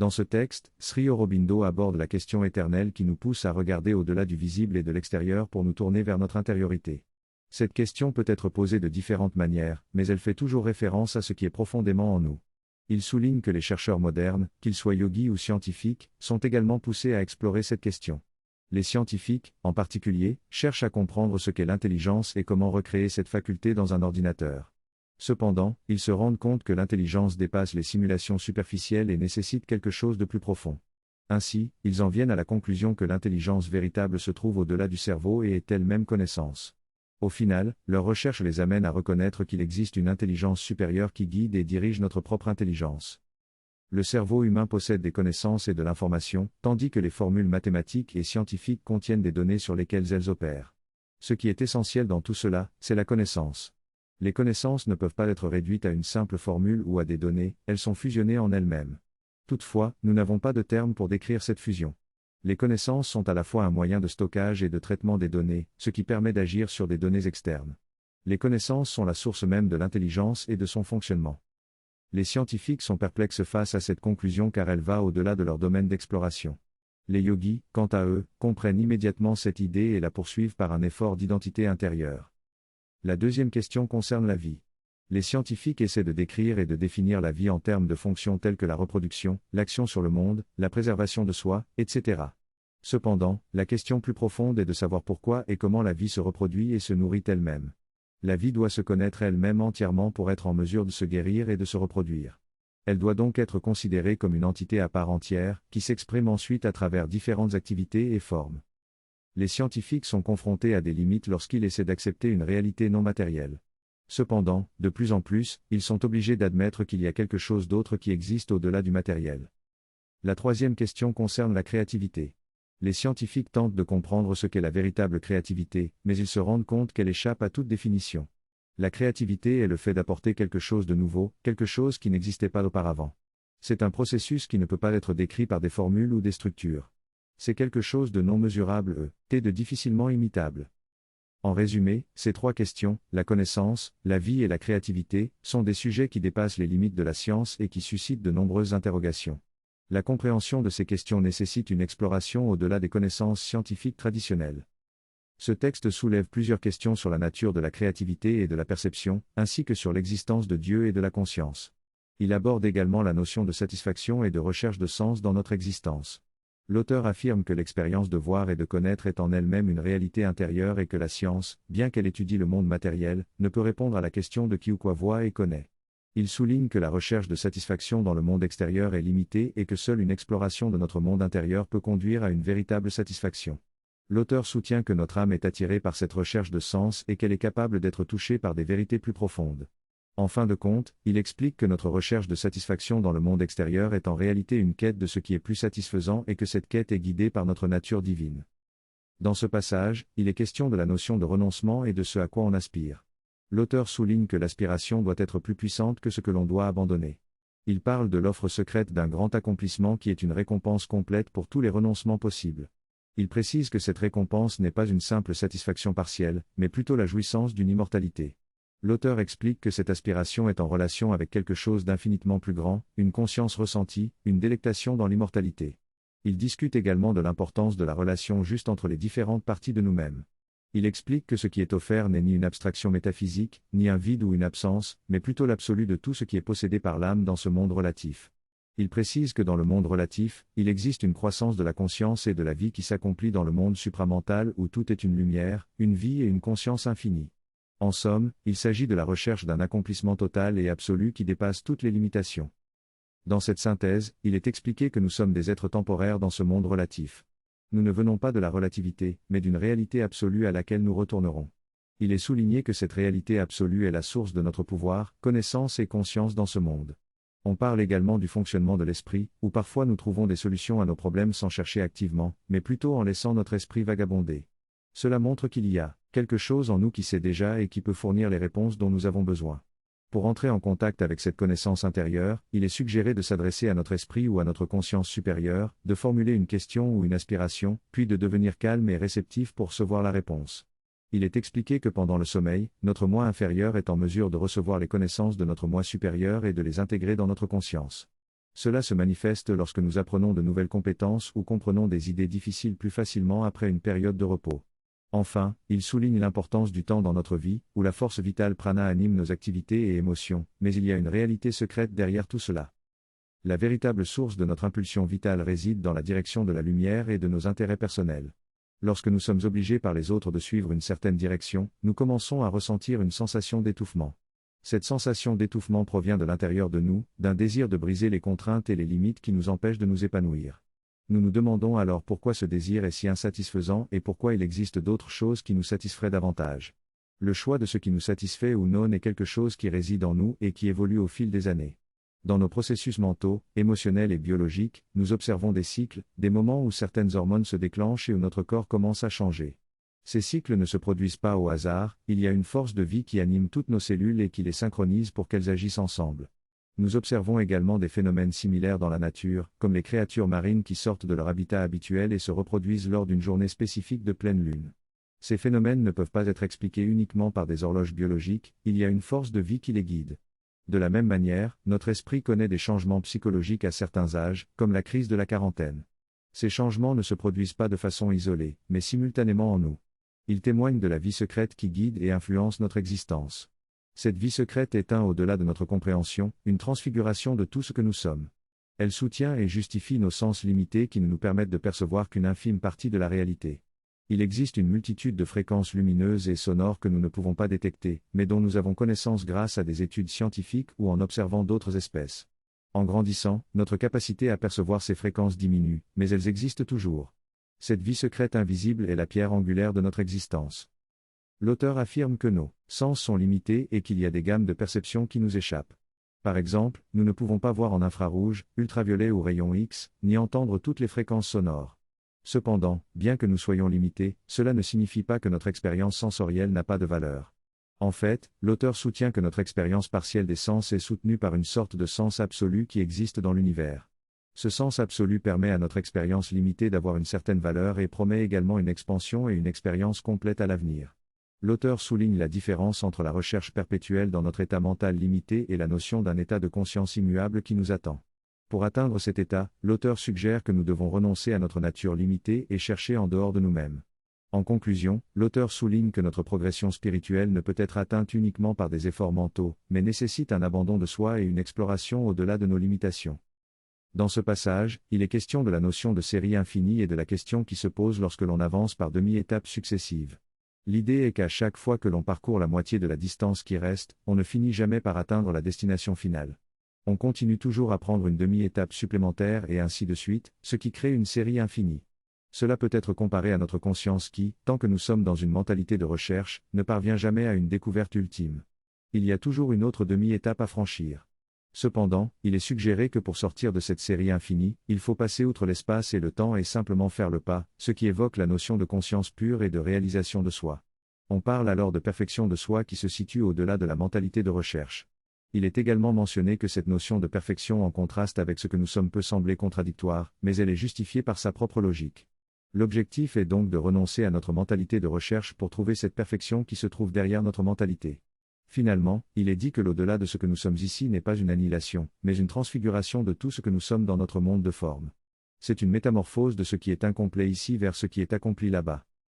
Dans ce texte, Sri Aurobindo aborde la question éternelle qui nous pousse à regarder au-delà du visible et de l'extérieur pour nous tourner vers notre intériorité. Cette question peut être posée de différentes manières, mais elle fait toujours référence à ce qui est profondément en nous. Il souligne que les chercheurs modernes, qu'ils soient yogis ou scientifiques, sont également poussés à explorer cette question. Les scientifiques, en particulier, cherchent à comprendre ce qu'est l'intelligence et comment recréer cette faculté dans un ordinateur. Cependant, ils se rendent compte que l'intelligence dépasse les simulations superficielles et nécessite quelque chose de plus profond. Ainsi, ils en viennent à la conclusion que l'intelligence véritable se trouve au-delà du cerveau et est elle-même connaissance. Au final, leurs recherches les amènent à reconnaître qu'il existe une intelligence supérieure qui guide et dirige notre propre intelligence. Le cerveau humain possède des connaissances et de l'information, tandis que les formules mathématiques et scientifiques contiennent des données sur lesquelles elles opèrent. Ce qui est essentiel dans tout cela, c'est la connaissance. Les connaissances ne peuvent pas être réduites à une simple formule ou à des données, elles sont fusionnées en elles-mêmes. Toutefois, nous n'avons pas de terme pour décrire cette fusion. Les connaissances sont à la fois un moyen de stockage et de traitement des données, ce qui permet d'agir sur des données externes. Les connaissances sont la source même de l'intelligence et de son fonctionnement. Les scientifiques sont perplexes face à cette conclusion car elle va au-delà de leur domaine d'exploration. Les yogis, quant à eux, comprennent immédiatement cette idée et la poursuivent par un effort d'identité intérieure. La deuxième question concerne la vie. Les scientifiques essaient de décrire et de définir la vie en termes de fonctions telles que la reproduction, l'action sur le monde, la préservation de soi, etc. Cependant, la question plus profonde est de savoir pourquoi et comment la vie se reproduit et se nourrit elle-même. La vie doit se connaître elle-même entièrement pour être en mesure de se guérir et de se reproduire. Elle doit donc être considérée comme une entité à part entière, qui s'exprime ensuite à travers différentes activités et formes. Les scientifiques sont confrontés à des limites lorsqu'ils essaient d'accepter une réalité non matérielle. Cependant, de plus en plus, ils sont obligés d'admettre qu'il y a quelque chose d'autre qui existe au-delà du matériel. La troisième question concerne la créativité. Les scientifiques tentent de comprendre ce qu'est la véritable créativité, mais ils se rendent compte qu'elle échappe à toute définition. La créativité est le fait d'apporter quelque chose de nouveau, quelque chose qui n'existait pas auparavant. C'est un processus qui ne peut pas être décrit par des formules ou des structures. C'est quelque chose de non mesurable et de difficilement imitable. En résumé, ces trois questions, la connaissance, la vie et la créativité, sont des sujets qui dépassent les limites de la science et qui suscitent de nombreuses interrogations. La compréhension de ces questions nécessite une exploration au-delà des connaissances scientifiques traditionnelles. Ce texte soulève plusieurs questions sur la nature de la créativité et de la perception, ainsi que sur l'existence de Dieu et de la conscience. Il aborde également la notion de satisfaction et de recherche de sens dans notre existence. L'auteur affirme que l'expérience de voir et de connaître est en elle-même une réalité intérieure et que la science, bien qu'elle étudie le monde matériel, ne peut répondre à la question de qui ou quoi voit et connaît. Il souligne que la recherche de satisfaction dans le monde extérieur est limitée et que seule une exploration de notre monde intérieur peut conduire à une véritable satisfaction. L'auteur soutient que notre âme est attirée par cette recherche de sens et qu'elle est capable d'être touchée par des vérités plus profondes. En fin de compte, il explique que notre recherche de satisfaction dans le monde extérieur est en réalité une quête de ce qui est plus satisfaisant et que cette quête est guidée par notre nature divine. Dans ce passage, il est question de la notion de renoncement et de ce à quoi on aspire. L'auteur souligne que l'aspiration doit être plus puissante que ce que l'on doit abandonner. Il parle de l'offre secrète d'un grand accomplissement qui est une récompense complète pour tous les renoncements possibles. Il précise que cette récompense n'est pas une simple satisfaction partielle, mais plutôt la jouissance d'une immortalité. L'auteur explique que cette aspiration est en relation avec quelque chose d'infiniment plus grand, une conscience ressentie, une délectation dans l'immortalité. Il discute également de l'importance de la relation juste entre les différentes parties de nous-mêmes. Il explique que ce qui est offert n'est ni une abstraction métaphysique, ni un vide ou une absence, mais plutôt l'absolu de tout ce qui est possédé par l'âme dans ce monde relatif. Il précise que dans le monde relatif, il existe une croissance de la conscience et de la vie qui s'accomplit dans le monde supramental où tout est une lumière, une vie et une conscience infinie. En somme, il s'agit de la recherche d'un accomplissement total et absolu qui dépasse toutes les limitations. Dans cette synthèse, il est expliqué que nous sommes des êtres temporaires dans ce monde relatif. Nous ne venons pas de la relativité, mais d'une réalité absolue à laquelle nous retournerons. Il est souligné que cette réalité absolue est la source de notre pouvoir, connaissance et conscience dans ce monde. On parle également du fonctionnement de l'esprit, où parfois nous trouvons des solutions à nos problèmes sans chercher activement, mais plutôt en laissant notre esprit vagabonder. Cela montre qu'il y a quelque chose en nous qui sait déjà et qui peut fournir les réponses dont nous avons besoin. Pour entrer en contact avec cette connaissance intérieure, il est suggéré de s'adresser à notre esprit ou à notre conscience supérieure, de formuler une question ou une aspiration, puis de devenir calme et réceptif pour recevoir la réponse. Il est expliqué que pendant le sommeil, notre moi inférieur est en mesure de recevoir les connaissances de notre moi supérieur et de les intégrer dans notre conscience. Cela se manifeste lorsque nous apprenons de nouvelles compétences ou comprenons des idées difficiles plus facilement après une période de repos. Enfin, il souligne l'importance du temps dans notre vie, où la force vitale prana anime nos activités et émotions, mais il y a une réalité secrète derrière tout cela. La véritable source de notre impulsion vitale réside dans la direction de la lumière et de nos intérêts personnels. Lorsque nous sommes obligés par les autres de suivre une certaine direction, nous commençons à ressentir une sensation d'étouffement. Cette sensation d'étouffement provient de l'intérieur de nous, d'un désir de briser les contraintes et les limites qui nous empêchent de nous épanouir. Nous nous demandons alors pourquoi ce désir est si insatisfaisant et pourquoi il existe d'autres choses qui nous satisferaient davantage. Le choix de ce qui nous satisfait ou non est quelque chose qui réside en nous et qui évolue au fil des années. Dans nos processus mentaux, émotionnels et biologiques, nous observons des cycles, des moments où certaines hormones se déclenchent et où notre corps commence à changer. Ces cycles ne se produisent pas au hasard, il y a une force de vie qui anime toutes nos cellules et qui les synchronise pour qu'elles agissent ensemble. Nous observons également des phénomènes similaires dans la nature, comme les créatures marines qui sortent de leur habitat habituel et se reproduisent lors d'une journée spécifique de pleine lune. Ces phénomènes ne peuvent pas être expliqués uniquement par des horloges biologiques, il y a une force de vie qui les guide. De la même manière, notre esprit connaît des changements psychologiques à certains âges, comme la crise de la quarantaine. Ces changements ne se produisent pas de façon isolée, mais simultanément en nous. Ils témoignent de la vie secrète qui guide et influence notre existence. Cette vie secrète est au-delà de notre compréhension, une transfiguration de tout ce que nous sommes. Elle soutient et justifie nos sens limités qui ne nous permettent de percevoir qu'une infime partie de la réalité. Il existe une multitude de fréquences lumineuses et sonores que nous ne pouvons pas détecter, mais dont nous avons connaissance grâce à des études scientifiques ou en observant d'autres espèces. En grandissant, notre capacité à percevoir ces fréquences diminue, mais elles existent toujours. Cette vie secrète invisible est la pierre angulaire de notre existence. L'auteur affirme que nos sens sont limités et qu'il y a des gammes de perception qui nous échappent. Par exemple, nous ne pouvons pas voir en infrarouge, ultraviolet ou rayon X, ni entendre toutes les fréquences sonores. Cependant, bien que nous soyons limités, cela ne signifie pas que notre expérience sensorielle n'a pas de valeur. En fait, l'auteur soutient que notre expérience partielle des sens est soutenue par une sorte de sens absolu qui existe dans l'univers. Ce sens absolu permet à notre expérience limitée d'avoir une certaine valeur et promet également une expansion et une expérience complète à l'avenir. L'auteur souligne la différence entre la recherche perpétuelle dans notre état mental limité et la notion d'un état de conscience immuable qui nous attend. Pour atteindre cet état, l'auteur suggère que nous devons renoncer à notre nature limitée et chercher en dehors de nous-mêmes. En conclusion, l'auteur souligne que notre progression spirituelle ne peut être atteinte uniquement par des efforts mentaux, mais nécessite un abandon de soi et une exploration au-delà de nos limitations. Dans ce passage, il est question de la notion de série infinie et de la question qui se pose lorsque l'on avance par demi-étapes successives. L'idée est qu'à chaque fois que l'on parcourt la moitié de la distance qui reste, on ne finit jamais par atteindre la destination finale. On continue toujours à prendre une demi-étape supplémentaire et ainsi de suite, ce qui crée une série infinie. Cela peut être comparé à notre conscience qui, tant que nous sommes dans une mentalité de recherche, ne parvient jamais à une découverte ultime. Il y a toujours une autre demi-étape à franchir. Cependant, il est suggéré que pour sortir de cette série infinie, il faut passer outre l'espace et le temps et simplement faire le pas, ce qui évoque la notion de conscience pure et de réalisation de soi. On parle alors de perfection de soi qui se situe au-delà de la mentalité de recherche. Il est également mentionné que cette notion de perfection en contraste avec ce que nous sommes peut sembler contradictoire, mais elle est justifiée par sa propre logique. L'objectif est donc de renoncer à notre mentalité de recherche pour trouver cette perfection qui se trouve derrière notre mentalité. Finalement, il est dit que l'au-delà de ce que nous sommes ici n'est pas une annihilation, mais une transfiguration de tout ce que nous sommes dans notre monde de forme. C'est une métamorphose de ce qui est incomplet ici vers ce qui est accompli là-bas.